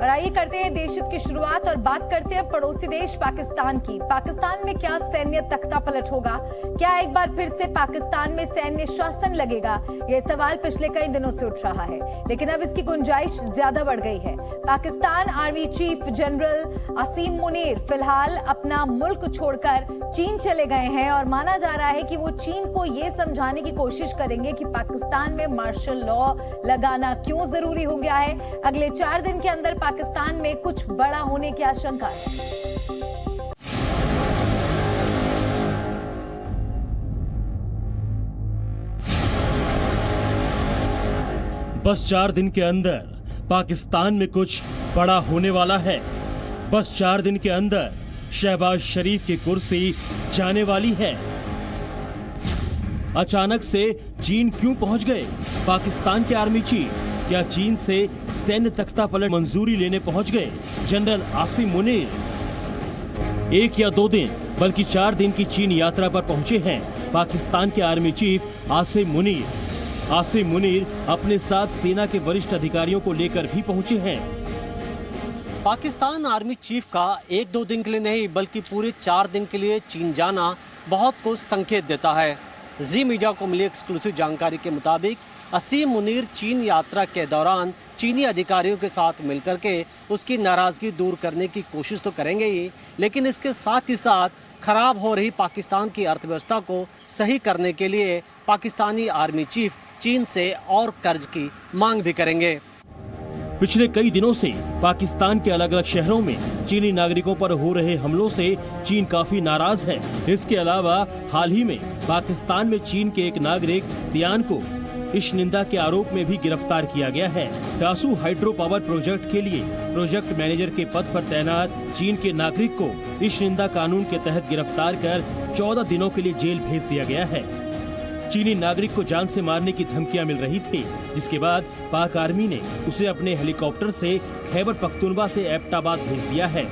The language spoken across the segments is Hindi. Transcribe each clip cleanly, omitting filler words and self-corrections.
और आइए करते हैं देश हित की शुरुआत और बात करते हैं पड़ोसी देश पाकिस्तान की। पाकिस्तान में क्या सैन्य तख्ता पलट होगा? क्या एक बार फिर से पाकिस्तान में सैन्य शासन लगेगा? यह सवाल पिछले कई दिनों से उठ रहा है, लेकिन अब इसकी गुंजाइश ज्यादा बढ़ गई है। Pakistan army chief general Asim Munir फिलहाल अपना मुल्क छोड़कर चीन चले गए हैं और माना जा रहा है कि वो चीन को ये समझाने की कोशिश करेंगे कि पाकिस्तान में मार्शल लॉ लगाना क्यों जरूरी हो गया है। अगले 4 दिन के अंदर पाकिस्तान में कुछ बड़ा होने की आशंका है। बस 4 दिन के अंदर पाकिस्तान में कुछ बड़ा होने वाला है। बस 4 दिन के अंदर शहबाज शरीफ की कुर्सी जाने वाली है। अचानक से चीन क्यों पहुंच गए पाकिस्तान के आर्मी चीफ? क्या चीन से सैन्य तख्ता पलट मंजूरी लेने पहुंच गए जनरल आसिम मुनीर? 1 या 2 दिन बल्कि 4 दिन की चीन यात्रा पर पहुंचे हैं पाकिस्तान के आर्मी चीफ आसिम मुनीर। आसिम मुनीर अपने साथ सेना के वरिष्ठ अधिकारियों को लेकर भी पहुंचे हैं। पाकिस्तान आर्मी चीफ का 1-2 दिन के लिए नहीं बल्कि पूरे 4 दिन के लिए चीन जाना बहुत कुछ संकेत देता है। जी मीडिया को मिली एक्सक्लूसिव जानकारी के मुताबिक आसिम मुनीर चीन यात्रा के दौरान चीनी अधिकारियों के साथ मिलकर के उसकी नाराजगी दूर करने की कोशिश तो करेंगे ही, लेकिन इसके साथ ही साथ खराब हो रही पाकिस्तान की अर्थव्यवस्था को सही करने के लिए पाकिस्तानी आर्मी चीफ चीन से और कर्ज की मांग भी करेंगे। पिछले कई दिनों से पाकिस्तान के अलग अलग शहरों में चीनी नागरिकों पर हो रहे हमलों से चीन काफी नाराज है। इसके अलावा हाल ही में पाकिस्तान में चीन के एक नागरिक तियान को ईशनिंदा के आरोप में भी गिरफ्तार किया गया है। तासू हाइड्रो पावर प्रोजेक्ट के लिए प्रोजेक्ट मैनेजर के पद पर तैनात चीन के नागरिक को ईशनिंदा कानून के तहत गिरफ्तार कर 14 दिनों के लिए जेल भेज दिया गया है। चीनी नागरिक को जान से मारने की धमकियां मिल रही थी, जिसके बाद पाक आर्मी ने उसे अपने हेलीकॉप्टर से खैबर पख्तूनख्वा से एबटाबाद भेज दिया है।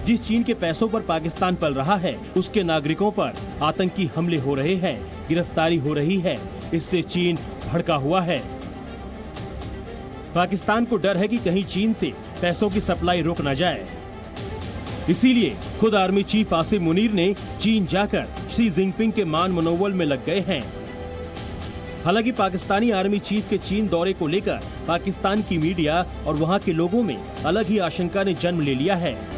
जिस चीन के पैसों पर पाकिस्तान पल रहा है, उसके नागरिकों पर आतंकी हमले हो रहे हैं, गिरफ्तारी हो रही है। इससे चीन भड़का हुआ है। पाकिस्तान को डर है कि कहीं चीन से पैसों की सप्लाई रुक न जाए। इसीलिए खुद आर्मी चीफ आसिम मुनीर ने चीन जाकर शी जिनपिंग के मान मनोबल में लग गए हैं। हालांकि पाकिस्तानी आर्मी चीफ के चीन दौरे को लेकर पाकिस्तान की मीडिया और वहां के लोगों में अलग ही आशंका ने जन्म ले लिया है।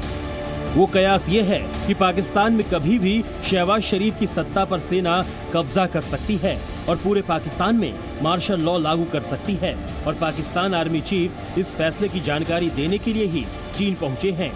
वो कयास ये है कि पाकिस्तान में कभी भी शहबाज शरीफ की सत्ता पर सेना कब्जा कर सकती है और पूरे पाकिस्तान में मार्शल लॉ लागू कर सकती है। और पाकिस्तान आर्मी चीफ इस फैसले की जानकारी देने के लिए ही चीन पहुंचे हैं।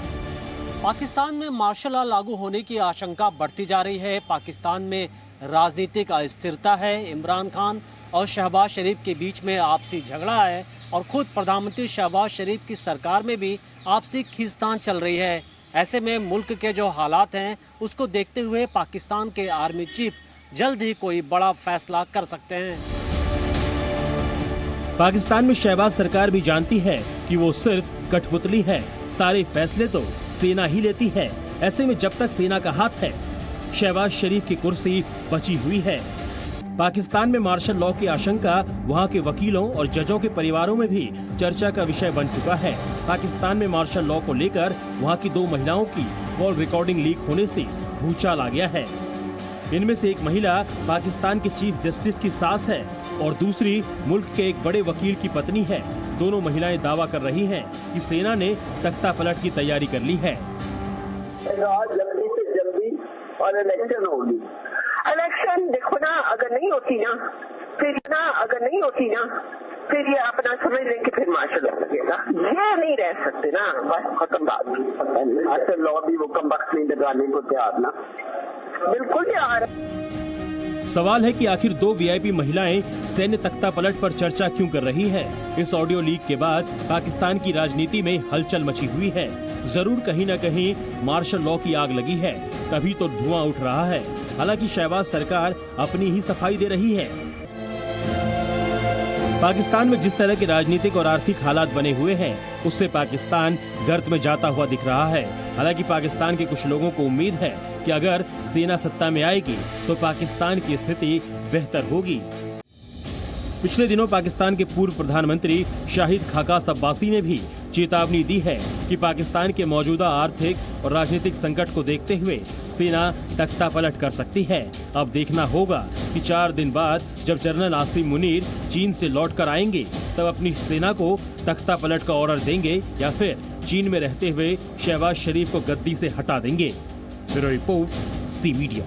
पाकिस्तान में मार्शल लॉ लागू होने की आशंका बढ़ती जा रही है। पाकिस्तान में राजनीतिक अस्थिरता है। इमरान खान और शहबाज शरीफ के बीच में आपसी झगड़ा है और खुद प्रधानमंत्री शहबाज शरीफ की सरकार में भी आपसी खींचतान चल रही है। ऐसे में मुल्क के जो हालात हैं उसको देखते हुए पाकिस्तान के आर्मी चीफ जल्द ही कोई बड़ा फैसला कर सकते हैं। पाकिस्तान में शहबाज सरकार भी जानती है कि वो सिर्फ कठपुतली है। सारे फैसले तो सेना ही लेती है। ऐसे में जब तक सेना का हाथ है, शहबाज शरीफ की कुर्सी बची हुई है। पाकिस्तान में मार्शल लॉ की आशंका वहां के वकीलों और जजों के परिवारों में भी चर्चा का विषय बन चुका है। पाकिस्तान में मार्शल लॉ को लेकर वहां की 2 महिलाओं की कॉल रिकॉर्डिंग लीक होने से भूचाल आ गया है। इनमें से एक महिला पाकिस्तान के चीफ जस्टिस की सास है और दूसरी मुल्क के एक बड़े वकील की पत्नी है। दोनों महिलाएं दावा कर रही हैं कि सेना ने तख्ता पलट की तैयारी कर ली है। जल्दी से जल्दी और इलेक्शन होगी। इलेक्शन देखो ना, अगर नहीं होती ना फिर ये अपना समझ लें कि फिर मार्शल लॉ लगेगा। ये नहीं रह सकते ना, बस खत्म बात। मार्शल लॉ भी वो कम वक्त नहीं लगाने को तैयार ना, बिल्कुल तैयार। सवाल है कि आखिर 2 वीआईपी महिलाएं सैन्य तख्ता पलट पर चर्चा क्यों कर रही है? इस ऑडियो लीक के बाद पाकिस्तान की राजनीति में हलचल मची हुई है। जरूर कहीं न कहीं मार्शल लॉ की आग लगी है, तभी तो धुआं उठ रहा है। हालांकि शहबाज सरकार अपनी ही सफाई दे रही है। पाकिस्तान में जिस तरह के राजनीतिक और आर्थिक हालात बने हुए हैं, उससे पाकिस्तान गर्त में जाता हुआ दिख रहा है। हालांकि पाकिस्तान के कुछ लोगों को उम्मीद है कि अगर सेना सत्ता में आएगी तो पाकिस्तान की स्थिति बेहतर होगी। पिछले दिनों पाकिस्तान के पूर्व प्रधानमंत्री शाहिद खाकास अब्बासी ने भी चेतावनी दी है कि पाकिस्तान के मौजूदा आर्थिक और राजनीतिक संकट को देखते हुए सेना तख्ता पलट कर सकती है। अब देखना होगा कि 4 दिन बाद जब जनरल आसिम मुनीर चीन से लौटकर आएंगे तब अपनी सेना को तख्ता पलट का ऑर्डर देंगे या फिर चीन में रहते हुए शहबाज शरीफ को गद्दी से हटा देंगे। Bureau report, C media.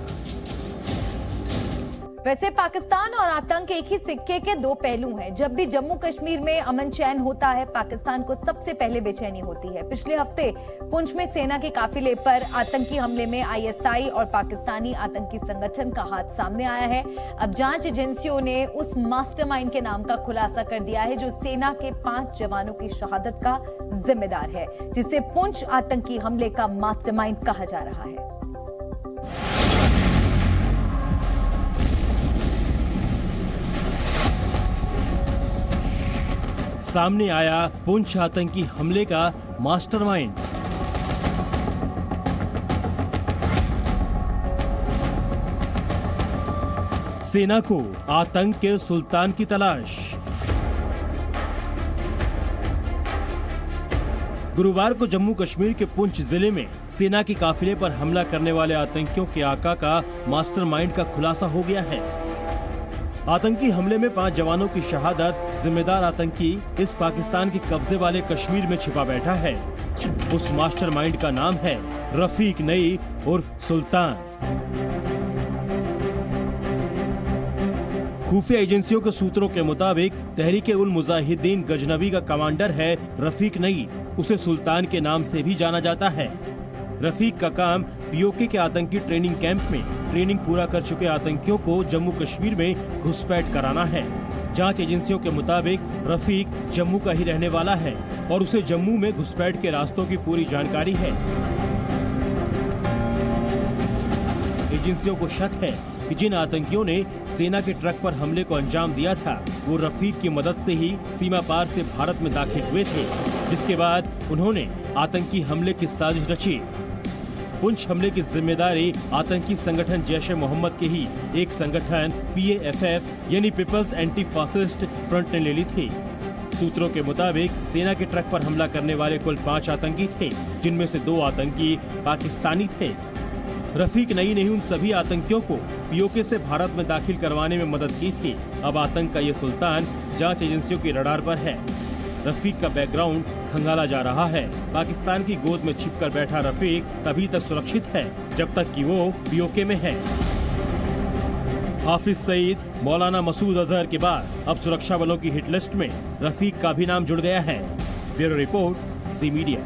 वैसे पाकिस्तान और आतंक एक ही सिक्के के दो पहलू हैं। जब भी जम्मू कश्मीर में अमन चैन होता है, पाकिस्तान को सबसे पहले बेचैनी होती है। पिछले हफ्ते पुंछ में सेना के काफिले पर आतंकी हमले में आईएसआई और पाकिस्तानी आतंकी संगठन का हाथ सामने आया है। अब जांच एजेंसियों ने उस मास्टरमाइंड के नाम का खुलासा कर दिया है जो सेना के 5 जवानों की शहादत का जिम्मेदार है, जिसे पुंछ आतंकी हमले का मास्टरमाइंड कहा जा रहा है। सामने आया पुंछ आतंकी हमले का मास्टरमाइंड। सेना को आतंक के सुल्तान की तलाश। गुरुवार को जम्मू कश्मीर के पुंछ जिले में सेना के काफिले पर हमला करने वाले आतंकियों के आका का मास्टरमाइंड का खुलासा हो गया है। आतंकी हमले में 5 जवानों की शहादत, जिम्मेदार आतंकी इस पाकिस्तान के कब्जे वाले कश्मीर में छिपा बैठा है। उस मास्टरमाइंड का नाम है रफीक नई उर्फ सुल्तान। खुफिया एजेंसियों के सूत्रों के मुताबिक तहरीके उल मुजाहिदीन गजनवी का कमांडर है रफीक नई। उसे सुल्तान के नाम से भी जाना जाता है। रफीक का काम पीओके के आतंकी ट्रेनिंग कैंप में ट्रेनिंग पूरा कर चुके आतंकियों को जम्मू कश्मीर में घुसपैठ कराना है। जांच एजेंसियों के मुताबिक रफीक जम्मू का ही रहने वाला है और उसे जम्मू में घुसपैठ के रास्तों की पूरी जानकारी है। एजेंसियों को शक है कि जिन आतंकियों ने सेना के ट्रक पर हमले को अंजाम दिया था वो रफीक की मदद से ही सीमा पार से भारत में दाखिल हुए थे, जिसके बाद उन्होंने आतंकी हमले की साजिश रची। पुंछ हमले की जिम्मेदारी आतंकी संगठन जैश ए मोहम्मद के ही एक संगठन PAFF यानी पीपल्स एंटी फासिस्ट फ्रंट ने ले ली थी। सूत्रों के मुताबिक सेना के ट्रक पर हमला करने वाले कुल 5 आतंकी थे, जिनमें से 2 आतंकी पाकिस्तानी थे। रफीक नई ने उन सभी आतंकियों को पीओके से भारत में दाखिल करवाने में मदद की थी। अब आतंक का ये सुल्तान जांच एजेंसियों की रडार पर है। रफीक का बैकग्राउंड खंगाला जा रहा है। पाकिस्तान की गोद में छिपकर बैठा रफीक तभी तक सुरक्षित है जब तक कि वो पीओके में है। हाफिज सईद, मौलाना मसूद अजहर के बाद अब सुरक्षा बलों की हिट लिस्ट में रफीक का भी नाम जुड़ गया है। Bureau report, C media.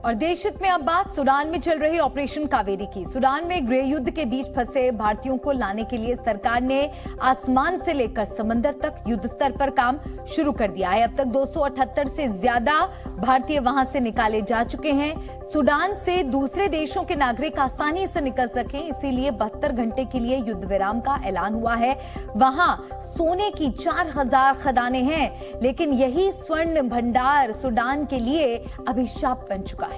और देश हित में अब बात सूडान में चल रही ऑपरेशन कावेरी की। सूडान में गृह युद्ध के बीच फंसे भारतीयों को लाने के लिए सरकार ने आसमान से लेकर समंदर तक युद्ध स्तर पर काम शुरू कर दिया है। अब तक 278 से ज्यादा भारतीय वहां से निकाले जा चुके हैं। सूडान से दूसरे देशों के नागरिक आसानी से निकल सकें, इसीलिए 72 घंटे के लिए युद्ध विराम का ऐलान हुआ है। वहां सोने की 4000 खदानें हैं, लेकिन यही स्वर्ण भंडार सूडान के लिए अभिशाप बन चुका है।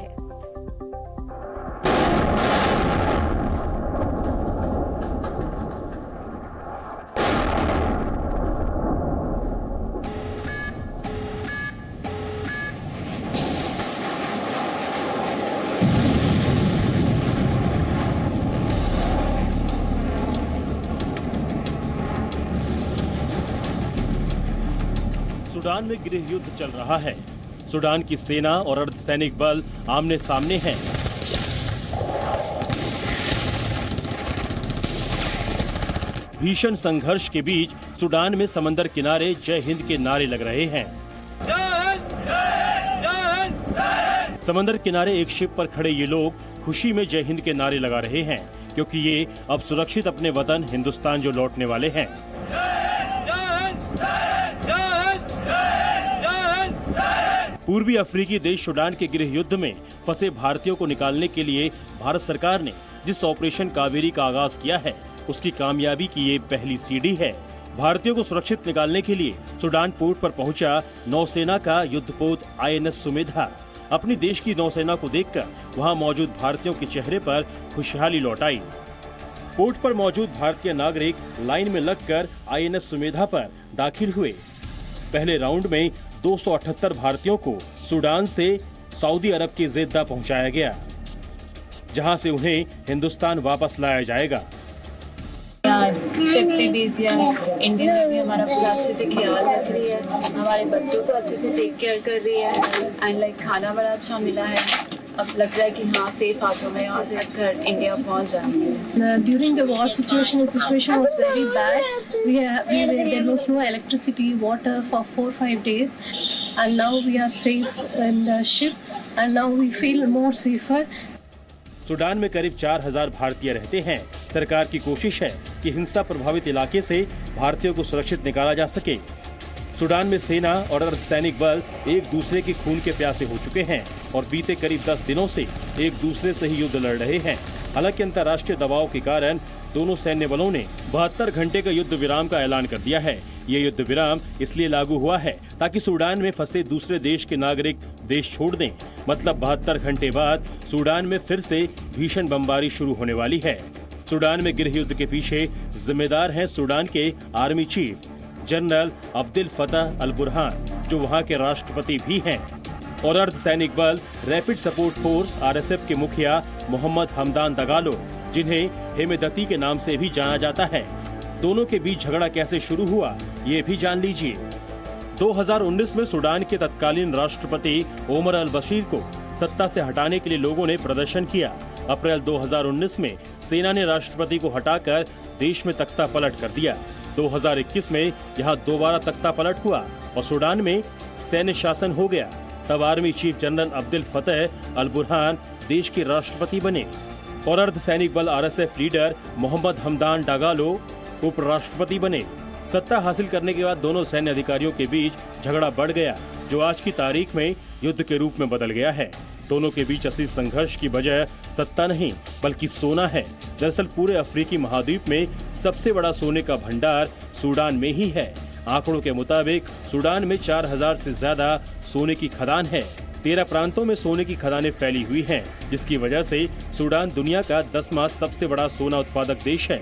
सूडान में गृह युद्ध चल रहा है। सूडान की सेना और अर्धसैनिक बल आमने सामने हैं। भीषण संघर्ष के बीच सूडान में समंदर किनारे जय हिंद के नारे लग रहे हैं। समंदर किनारे एक शिप पर खड़े ये लोग खुशी में जय हिंद के नारे लगा रहे हैं, क्योंकि ये अब सुरक्षित अपने वतन हिंदुस्तान जो लौटने वाले हैं। पूर्वी अफ्रीकी देश सूडान के गृह युद्ध में फंसे भारतीयों को निकालने के लिए भारत सरकार ने जिस ऑपरेशन कावेरी का आगाज किया है, उसकी कामयाबी की ये पहली सीढ़ी है। भारतीयों को सुरक्षित निकालने के लिए सूडान पोर्ट पर पहुंचा नौसेना का युद्धपोत INS सुमेधा। अपनी देश की नौसेना को देखकर वहां मौजूद भारतीयों के चेहरे पर खुशहाली लौट आई। पोर्ट पर मौजूद भारतीय नागरिक लाइन में लगकर INS सुमेधा पर दाखिल हुए। पहले राउंड में 278 भारतीयों को सूडान से सऊदी अरब की जेद्दा पहुंचाया गया, जहां से उन्हें हिंदुस्तान वापस लाया जाएगा। शिप में भेज दिया है। इंडियन नेवी हमारा पूरा अच्छे से ख्याल रख रही है, हमारे बच्चों को अच्छे से टेक केयर कर रही है एंड लाइक खाना बड़ा अच्छा मिला है। अब लग रहा है कि हाँ सेफ हाथों में और घर इंडिया पहुंच जाएंगे। During the war situation, the situation was very bad. There was no electricity, water for 4-5 days, and now we are safe in the ship, and now we feel more safer. Sudan में करीब 4000 भारतीय रहते हैं। सरकार की कोशिश है कि हिंसा प्रभावित इलाके से भारतीयों को सुरक्षित निकाला जा सके। सूडान में सेना और अर्धसैनिक बल एक दूसरे के खून के प्यासे हो चुके हैं और बीते करीब 10 दिनों से एक दूसरे से ही युद्ध लड़ रहे हैं। हालांकि अंतर्राष्ट्रीय दबाव के कारण दोनों सैन्य बलों ने 72 घंटे का युद्ध विराम का ऐलान कर दिया है। ये युद्ध विराम इसलिए लागू हुआ है ताकि सूडान में फंसे दूसरे देश के नागरिक देश छोड़ दें। मतलब 72 घंटे बाद सूडान में फिर से भीषण बमबारी शुरू होने वाली है। सूडान में गृह युद्ध के पीछे जिम्मेदार हैं सूडान के आर्मी चीफ जनरल अब्दुल फतह अल बुरहान, जो वहां के राष्ट्रपति भी हैं, और अर्धसैनिक बल रैपिड सपोर्ट फोर्स RSF के मुखिया मोहम्मद हमदान दगालो, जिन्हें हेमेदती के नाम से भी जाना जाता है। दोनों के बीच झगड़ा कैसे शुरू हुआ, ये भी जान लीजिए। 2019 में सूडान के तत्कालीन राष्ट्रपति ओमर अल बशीर को सत्ता से हटाने के लिए लोगों ने प्रदर्शन किया। अप्रैल 2019 में सेना ने राष्ट्रपति को हटाकर देश में तख्ता पलट कर दिया। 2021 में यहाँ दोबारा तख्ता पलट हुआ और सूडान में सैन्य शासन हो गया। तब आर्मी चीफ जनरल अब्दुल फतह अल बुरहान देश के राष्ट्रपति बने और अर्धसैनिक बल RSF लीडर मोहम्मद हमदान डगालो उपराष्ट्रपति बने। सत्ता हासिल करने के बाद दोनों सैन्य अधिकारियों के बीच झगड़ा बढ़ गया, जो आज की तारीख में युद्ध के रूप में बदल गया है। दोनों के बीच असली संघर्ष की वजह सत्ता नहीं बल्कि सोना है। दरअसल पूरे अफ्रीकी महाद्वीप में सबसे बड़ा सोने का भंडार सूडान में ही है। आंकड़ों के मुताबिक सूडान में 4000 से ज्यादा सोने की खदान है। 13 प्रांतों में सोने की खदानें फैली हुई हैं, जिसकी वजह से सूडान दुनिया का 10वां सबसे बड़ा सोना उत्पादक देश है।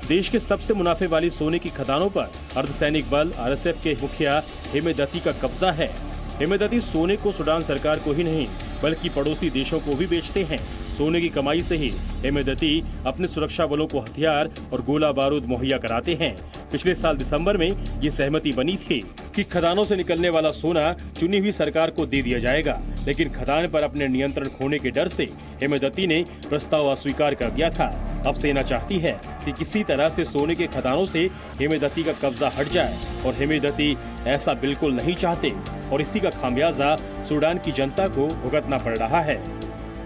देश के सबसे मुनाफे वाली सोने की खदानों पर अर्धसैनिक बल RSF के मुखिया हेमेदती का कब्जा है। हेमेदती सोने को सूडान सरकार को ही नहीं बल्कि पड़ोसी देशों को भी बेचते हैं। सोने की कमाई से ही हेमेदती अपने सुरक्षा बलों को हथियार और गोला बारूद मुहैया कराते हैं। पिछले साल दिसंबर में ये सहमति बनी थी कि खदानों से निकलने वाला सोना चुनी हुई सरकार को दे दिया जाएगा, लेकिन खदान पर अपने नियंत्रण खोने के डर से हेमेदती ने प्रस्ताव अस्वीकार कर दिया था। अब सेना चाहती है कि किसी तरह से सोने के खदानों से हेमेदती का कब्जा हट जाए और हेमेदती ऐसा बिल्कुल नहीं चाहते और इसी का खामियाजा सूडान की जनता को भुगतना पड़ रहा है।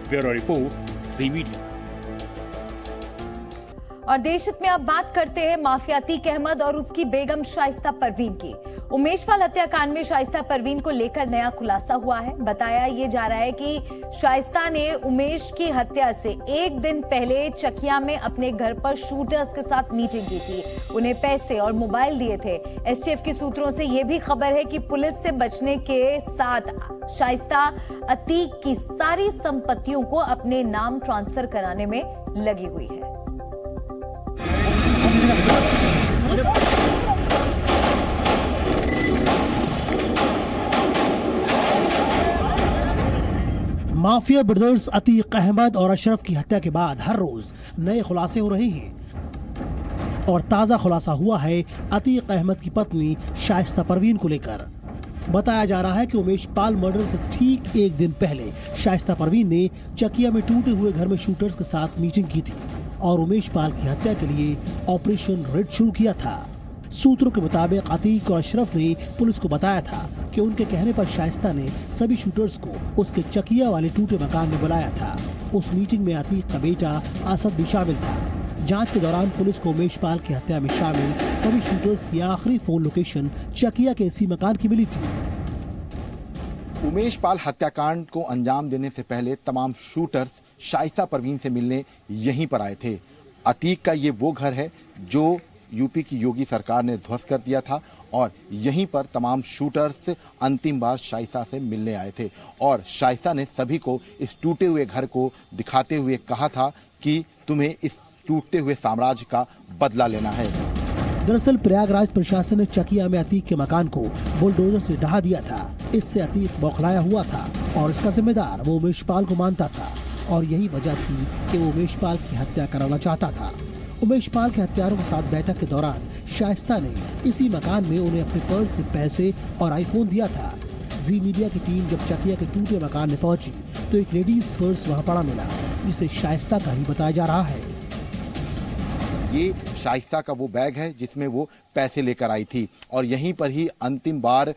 ब्यूरो रिपोर्ट, ज़ी मीडिया। और देश हित में अब बात करते हैं माफिया अतीक अहमद और उसकी बेगम शाइस्ता परवीन की। उमेश पाल हत्याकांड में शाइस्ता परवीन को लेकर नया खुलासा हुआ है। बताया ये जा रहा है कि शाइस्ता ने उमेश की हत्या से एक दिन पहले चकिया में अपने घर पर शूटर्स के साथ मीटिंग की थी, उन्हें पैसे और मोबाइल दिए थे। STF के सूत्रों से यह भी खबर है कि पुलिस से बचने के साथ शाइस्ता अतीक की सारी संपत्तियों को अपने नाम ट्रांसफर कराने में लगी हुई है। माफिया ब्रदर्स अतीक अहमद और अशरफ की हत्या के बाद हर रोज नए खुलासे हो रहे हैं और ताजा खुलासा हुआ है अतीक अहमद की पत्नी शाइस्ता परवीन को लेकर। बताया जा रहा है कि उमेश पाल मर्डर से ठीक एक दिन पहले शाइस्ता परवीन ने चकिया में टूटे हुए घर में शूटर्स के साथ मीटिंग की थी और उमेश पाल की हत्या के लिए ऑपरेशन रेड शुरू किया था। सूत्रों के मुताबिक अतीक और अशरफ ने पुलिस को बताया था कि उनके कहने पर शाइस्ता ने सभी शूटर्स को उसके चकिया वाले टूटे मकान में बुलाया था। उस मीटिंग में अतीक का बेटा असद भी शामिल था। जांच के दौरान पुलिस को उमेश पाल की हत्या में शामिल सभी शूटर्स की आखिरी फोन लोकेशन चकिया के इसी मकान की मिली थी। उमेश पाल हत्याकांड को अंजाम देने से पहले तमाम शूटर्स शाइस्ता परवीन से मिलने यहीं पर आए थे। अतीक का ये वो घर है जो यूपी की योगी सरकार ने ध्वस्त कर दिया था और यहीं पर तमाम शूटर्स अंतिम बार शाइस्ता से मिलने आए थे और शाइस्ता ने सभी को इस टूटे हुए घर को दिखाते हुए कहा था कि तुम्हें इस टूटते हुए साम्राज्य का बदला लेना है। दरअसल प्रयागराज प्रशासन ने चकिया में अतीक के मकान को बुलडोजर से ढहा दिया था। इससे अतीक बौखलाया हुआ था और इसका जिम्मेदार वो उमेश पाल को मानता था और यही वजह थी कि वो उमेश पाल की हत्या कराना चाहता था। उमेश पाल के हत्यारों के साथ बैठक के दौरान शाइस्ता ने इसी मकान में उन्हें अपने पर्स से पैसे और आईफोन दिया था। जी मीडिया की टीम जब चकिया के टूटे मकान में पहुंची तो एक लेडीज पर्स वहां पड़ा मिला, जिसे शाइस्ता का ही बताया जा रहा है। ये शाइस्ता का वो बैग है जिसमें वो पैसे लेकर आई थी और यहीं पर ही अंतिम बार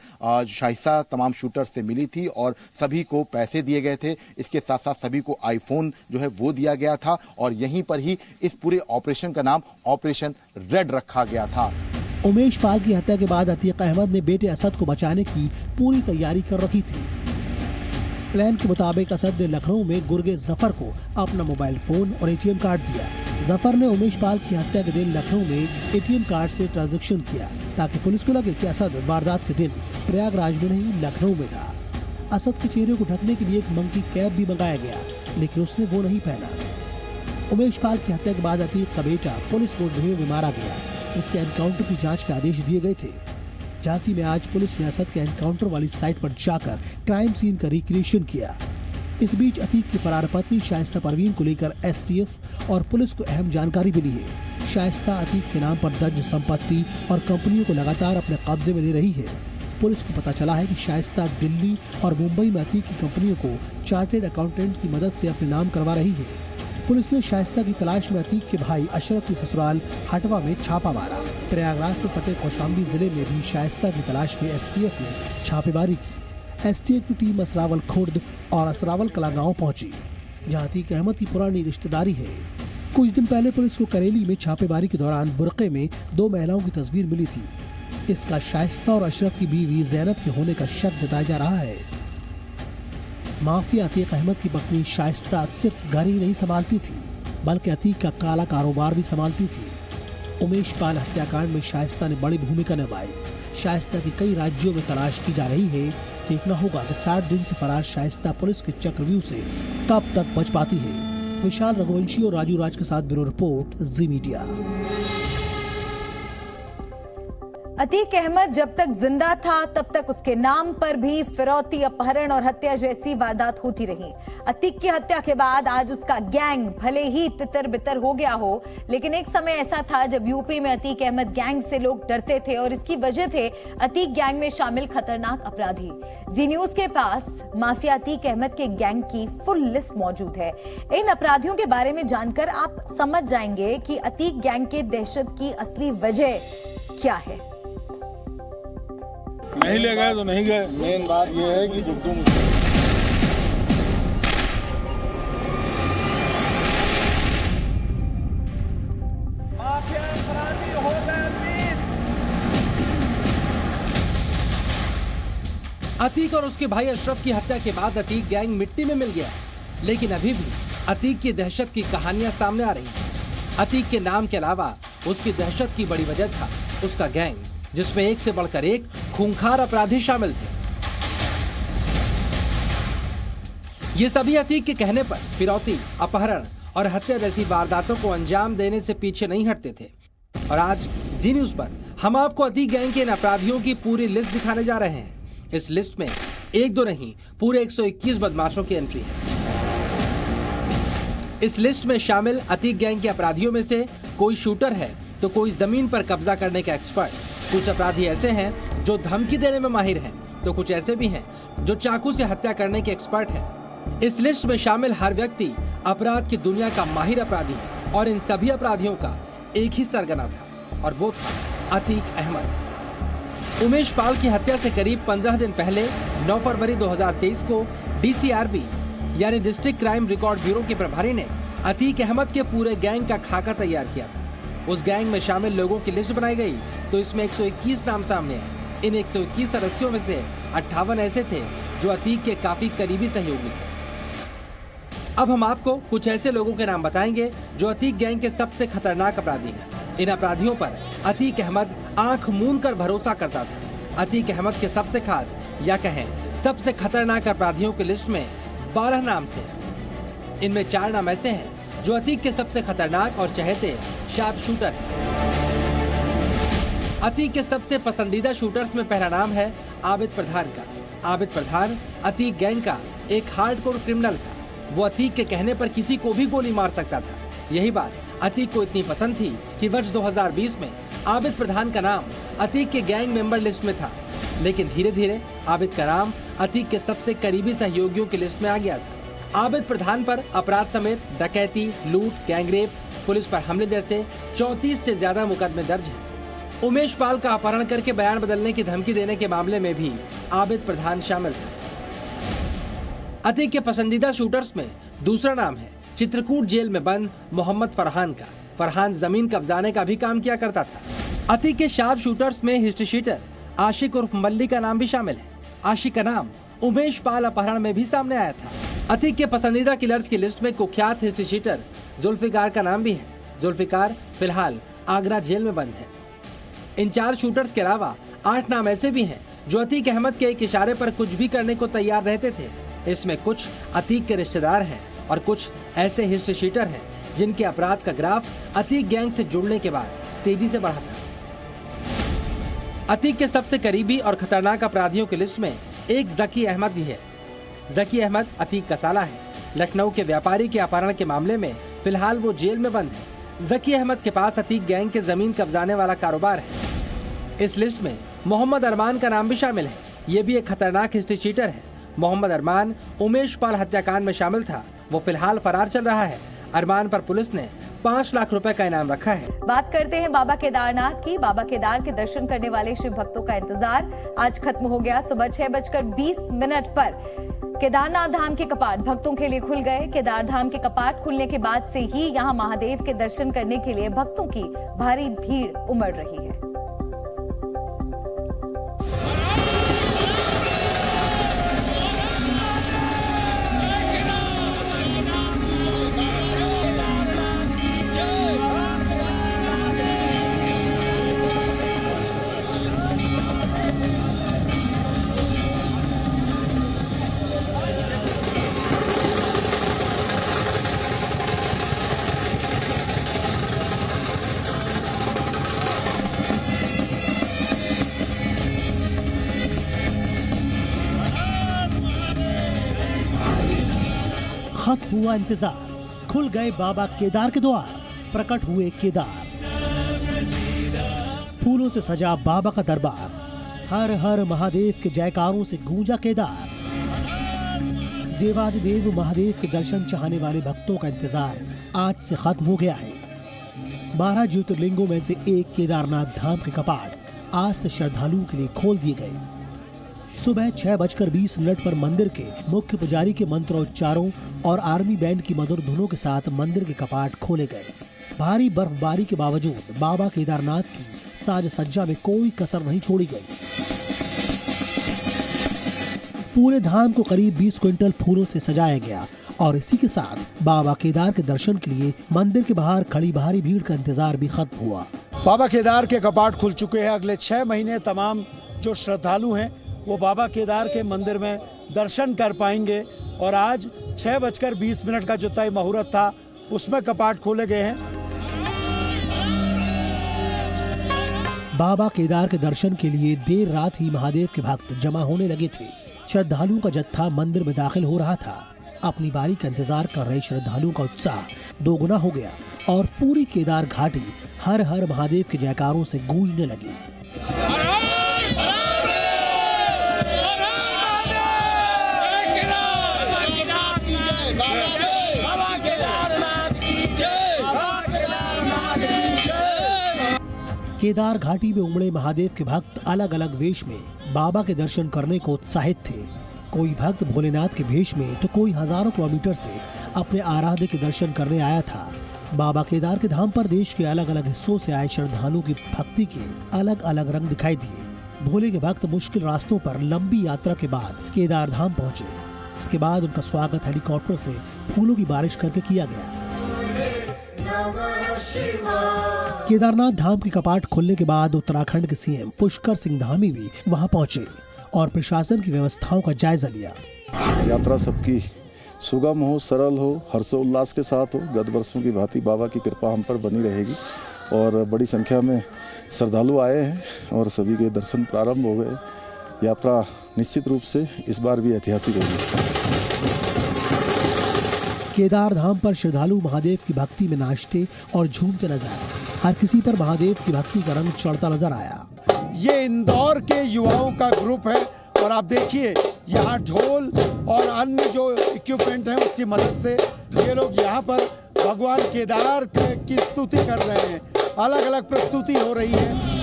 शाइस्ता तमाम शूटर से मिली थी और सभी को पैसे दिए गए थे। इसके साथ साथ सभी को आईफोन जो है वो दिया गया था और यहीं पर ही इस पूरे ऑपरेशन का नाम ऑपरेशन रेड रखा गया था। उमेश पाल की हत्या के बाद अतीक अहमद ने बेटे असद को बचाने की पूरी तैयारी कर रखी थी। प्लान के मुताबिक असद ने लखनऊ में गुर्गे जफर को अपना मोबाइल फोन और एटीएम कार्ड दिया। जफर ने उमेश पाल की हत्या के दिन लखनऊ में एटीएम कार्ड से ट्रांजैक्शन किया ताकि पुलिस को लगे कि असद वारदात के दिन प्रयागराज में नहीं लखनऊ में था। असद के चेहरे को ढकने के लिए एक मंकी कैप भी मंगाया गया, लेकिन उसने वो नहीं पहना। उमेश पाल की हत्या के बाद अतीक का बेटा पुलिस मुठभेड़ में मारा गया। इसके एनकाउंटर की जांच के आदेश दिए गए थे। झांसी में आज पुलिस ने असद के एनकाउंटर वाली साइट पर जाकर क्राइम सीन का रिक्रिएशन किया। इस बीच अतीक की फरार पत्नी शाइस्ता परवीन को लेकर एसटीएफ और पुलिस को अहम जानकारी मिली है। शाइस्ता अतीक के नाम पर दर्ज संपत्ति और कंपनियों को लगातार अपने कब्जे में ले रही है। पुलिस को पता चला है कि शाइस्ता दिल्ली और मुंबई में अतीक की कंपनियों को चार्टेड अकाउंटेंट की मदद से अपने नाम करवा रही है। पुलिस ने शाइस्ता की तलाश में अतीक के भाई अशरफ की ससुराल हटवा में छापा मारा। प्रयागराज से सटे कौशाम्बी जिले में भी शाइस्ता की तलाश में एसटीएफ ने छापेमारी की। एसटीएफ की टीम असरावल खुर्द और असरावल कला गांव पहुंची, जहां अतीक अहमद की पुरानी रिश्तेदारी है। कुछ दिन पहले पुलिस को करेली में छापेमारी के दौरान बुरके में 2 महिलाओं की तस्वीर मिली थी। इसका शाइस्ता और अशरफ की बीवी जैनब के होने का शक जताया जा रहा है। माफिया अतीक अहमद की पत्नी शाइस्ता सिर्फ घर ही नहीं संभालती थी, बल्कि अतीक का काला कारोबार भी संभालती थी। उमेश पाल हत्याकांड में शाइस्ता ने बड़ी भूमिका निभाई। शाइस्ता की कई राज्यों में तलाश की जा रही है। देखना होगा कि 60 दिन से फरार शाइस्ता पुलिस के चक्रव्यूह से कब तक बच पाती है। विशाल रघुवंशी और राजू राज के साथ ब्यूरो रिपोर्ट, जी मीडिया। अतीक अहमद जब तक जिंदा था तब तक उसके नाम पर भी फिरौती, अपहरण और हत्या जैसी वारदात होती रही। अतीक की हत्या के बाद आज उसका गैंग भले ही तितर बितर हो गया हो, लेकिन एक समय ऐसा था जब यूपी में अतीक अहमद गैंग से लोग डरते थे और इसकी वजह थे अतीक गैंग में शामिल खतरनाक अपराधी। जी न्यूज के पास माफिया अतीक अहमद के गैंग की फुल लिस्ट मौजूद है। इन अपराधियों के बारे में जानकर आप समझ जाएंगे कि अतीक गैंग के दहशत की असली वजह क्या है। नहीं ले गए तो नहीं गए। मेन बात यह है कि गुड्डू अतीक और उसके भाई अशरफ की हत्या के बाद अतीक गैंग मिट्टी में मिल गया, लेकिन अभी भी अतीक की दहशत की कहानियां सामने आ रही हैं। अतीक के नाम के अलावा उसकी दहशत की बड़ी वजह था उसका गैंग, जिसमें एक से बढ़कर एक खूंखार अपराधी शामिल थे। ये सभी अतीक के कहने पर फिरौती, अपहरण और हत्या जैसी वारदातों को अंजाम देने से पीछे नहीं हटते थे। और आज जी न्यूज पर हम आपको अतीक गैंग के इन अपराधियों की पूरी लिस्ट दिखाने जा रहे हैं। इस लिस्ट में एक दो नहीं, पूरे 121 बदमाशों की एंट्री है। इस लिस्ट में शामिल अतीक गैंग के अपराधियों में से कोई शूटर है तो कोई जमीन पर कब्जा करने का एक्सपर्ट। कुछ अपराधी ऐसे हैं जो धमकी देने में माहिर हैं, तो कुछ ऐसे भी हैं जो चाकू से हत्या करने के एक्सपर्ट हैं। इस लिस्ट में शामिल हर व्यक्ति अपराध की दुनिया का माहिर अपराधी है और इन सभी अपराधियों का एक ही सरगना था और वो था अतीक अहमद। उमेश पाल की हत्या से करीब 15 दिन पहले 9 फरवरी 2023 को डीसीआरबी यानी डिस्ट्रिक्ट क्राइम रिकॉर्ड ब्यूरो के प्रभारी ने अतीक अहमद के पूरे गैंग का खाका तैयार किया था। उस गैंग में शामिल लोगों की लिस्ट बनाई गई तो इसमें 121 नाम सामने आए। इन 121 सदस्यों में से 58 ऐसे थे जो अतीक के काफी करीबी सहयोगी थे। अब हम आपको कुछ ऐसे लोगों के नाम बताएंगे जो अतीक गैंग के सबसे खतरनाक अपराधी हैं। इन अपराधियों पर अतीक अहमद आंख मूंद कर भरोसा करता था। अतीक अहमद के सबसे खास या कहें सबसे खतरनाक अपराधियों की लिस्ट में 12 नाम थे। इनमें 4 नाम ऐसे हैं जो अतीक के सबसे खतरनाक और चहेते शार्प शूटर है। अतीक के सबसे पसंदीदा शूटर्स में पहला नाम है आबिद प्रधान का। आबिद प्रधान अतीक गैंग का एक हार्डकोर क्रिमिनल था। वो अतीक के कहने पर किसी को भी गोली मार सकता था। यही बात अतीक को इतनी पसंद थी कि वर्ष 2020 में आबिद प्रधान का नाम अतीक के गैंग मेंबर लिस्ट में था। लेकिन धीरे धीरे आबिद का नाम अतीक के सबसे करीबी सहयोगियों की लिस्ट में आ गया था। आबिद प्रधान पर अपराध समेत डकैती, लूट, गैंगरेप, पुलिस पर हमले जैसे 34 से ज्यादा मुकदमे दर्ज हैं। उमेश पाल का अपहरण करके बयान बदलने की धमकी देने के मामले में भी आबिद प्रधान शामिल था। अतीक के पसंदीदा शूटर्स में दूसरा नाम है चित्रकूट जेल में बंद मोहम्मद फरहान का। फरहान जमीन कब्जाने का भी काम किया करता था। अतीक के शार्प शूटर्स में हिस्ट्री शीटर आशिक उर्फ मल्ली का नाम भी शामिल है। आशिक का नाम उमेश पाल अपहरण में भी सामने आया था। अतीक के पसंदीदा किलर्स की लिस्ट में कुख्यात हिस्ट्री शीटर जुल्फिकार का नाम भी है। जुल्फिकार फिलहाल आगरा जेल में बंद है। इन 4 शूटर्स के अलावा 8 नाम ऐसे भी हैं जो अतीक अहमद के एक इशारे पर कुछ भी करने को तैयार रहते थे। इसमें कुछ अतीक के रिश्तेदार हैं और कुछ ऐसे हिस्ट्री शीटर हैं जिनके अपराध का ग्राफ अतीक गैंग से जुड़ने के बाद तेजी से बढ़ा था। अतीक के सबसे करीबी और खतरनाक अपराधियों की लिस्ट में एक जकी अहमद भी है। जकी अहमद अतीक का साला है। लखनऊ के व्यापारी के अपहरण के मामले में फिलहाल वो जेल में बंद है। जकी अहमद के पास अतीक गैंग के जमीन कब्जाने वाला कारोबार है। इस लिस्ट में मोहम्मद अरमान का नाम भी शामिल है। ये भी एक खतरनाक हिस्ट्री शीटर है। मोहम्मद अरमान उमेश पाल हत्याकांड में शामिल था। वो फिलहाल फरार चल रहा है। अरमान पर पुलिस ने 5 लाख रुपए का इनाम रखा है। बात करते हैं बाबा केदारनाथ की। बाबा केदार के दर्शन करने वाले शिव भक्तों का इंतजार आज खत्म हो गया। सुबह 6:20 पर केदारनाथ धाम के कपाट भक्तों के लिए खुल गए। केदार धाम के कपाट खुलने के बाद से ही यहां महादेव के दर्शन करने के लिए भक्तों की भारी भीड़ उमड़ रही है। खत्म हुआ इंतजार, खुल गए बाबा केदार के द्वार, प्रकट हुए केदार। फूलों से सजा बाबा का दरबार, हर हर महादेव के जयकारों से गूंजा केदार। देवादिदेव महादेव के दर्शन चाहने वाले भक्तों का इंतजार आज से खत्म हो गया है। 12 ज्योतिर्लिंगों में से एक केदारनाथ धाम के कपाट आज से श्रद्धालुओं के लिए खोल दिए गए। सुबह 6:20 पर मंदिर के मुख्य पुजारी के मंत्रोच्चारों और आर्मी बैंड की मधुर धुनों के साथ मंदिर के कपाट खोले गए। भारी बर्फबारी के बावजूद बाबा केदारनाथ की साज सज्जा में कोई कसर नहीं छोड़ी गई। पूरे धाम को करीब 20 क्विंटल फूलों से सजाया गया और इसी के साथ बाबा केदार के दर्शन के लिए मंदिर के बाहर खड़ी भारी भीड़ का इंतजार भी खत्म हुआ। बाबा केदार के कपाट खुल चुके हैं। अगले 6 महीने तमाम जो श्रद्धालु हैं वो बाबा केदार के मंदिर में दर्शन कर पाएंगे और आज 6:20 का जो तय मुहूर्त था उसमें कपाट खोले गए हैं। बाबा केदार के दर्शन के लिए देर रात ही महादेव के भक्त जमा होने लगे थे। श्रद्धालुओं का जत्था मंदिर में दाखिल हो रहा था। अपनी बारी का इंतजार कर रहे श्रद्धालुओं का उत्साह दोगुना हो गया और पूरी केदार घाटी हर हर महादेव के जयकारों से गूंजने लगी। केदार घाटी में उमड़े महादेव के भक्त अलग अलग वेश में बाबा के दर्शन करने को उत्साहित थे। कोई भक्त भोलेनाथ के भेष में तो कोई हजारों किलोमीटर से अपने आराध्य के दर्शन करने आया था। बाबा केदार के धाम पर देश के अलग अलग हिस्सों से आए श्रद्धालुओं की भक्ति के अलग अलग रंग दिखाई दिए। भोले के भक्त मुश्किल रास्तों पर लंबी यात्रा के बाद केदार धाम पहुंचे। इसके बाद उनका स्वागत हेलीकॉप्टर से फूलों की बारिश करके किया गया। केदारनाथ धाम के कपाट खुलने के बाद उत्तराखंड के सीएम पुष्कर सिंह धामी भी वहां पहुंचे और प्रशासन की व्यवस्थाओं का जायजा लिया। यात्रा सबकी सुगम हो, सरल हो, हर्षोल्लास के साथ हो। गत वर्षों की भांति बाबा की कृपा हम पर बनी रहेगी और बड़ी संख्या में श्रद्धालु आए हैं और सभी के दर्शन प्रारंभ हो गए। यात्रा निश्चित रूप से इस बार भी ऐतिहासिक होगी। केदार धाम पर श्रद्धालु महादेव की भक्ति में नाचते और झूमते नजर आए। हर किसी पर महादेव की भक्ति का रंग चढ़ता नजर आया। ये इंदौर के युवाओं का ग्रुप है और आप देखिए यहाँ ढोल और अन्य जो इक्विपमेंट है उसकी मदद से ये लोग यहाँ पर भगवान केदार की स्तुति कर रहे हैं। अलग अलग प्रस्तुति हो रही है।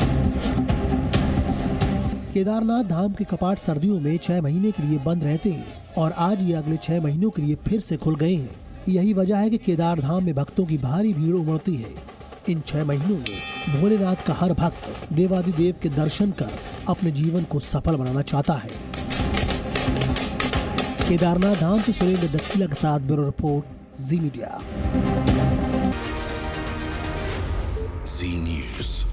केदारनाथ धाम के कपाट सर्दियों में 6 महीने के लिए बंद रहते हैं और आज ये अगले 6 महीनों के लिए फिर से खुल गए हैं। यही वजह है कि केदार धाम में भक्तों की भारी भीड़ उमड़ती है। इन 6 महीनों में भोलेनाथ का हर भक्त देवादिदेव के दर्शन कर अपने जीवन को सफल बनाना चाहता है। केदारनाथ धाम से सुरेंद्र डस्किला के साथ ब्यूरो रिपोर्ट, जी मीडिया। जी न्यूज़।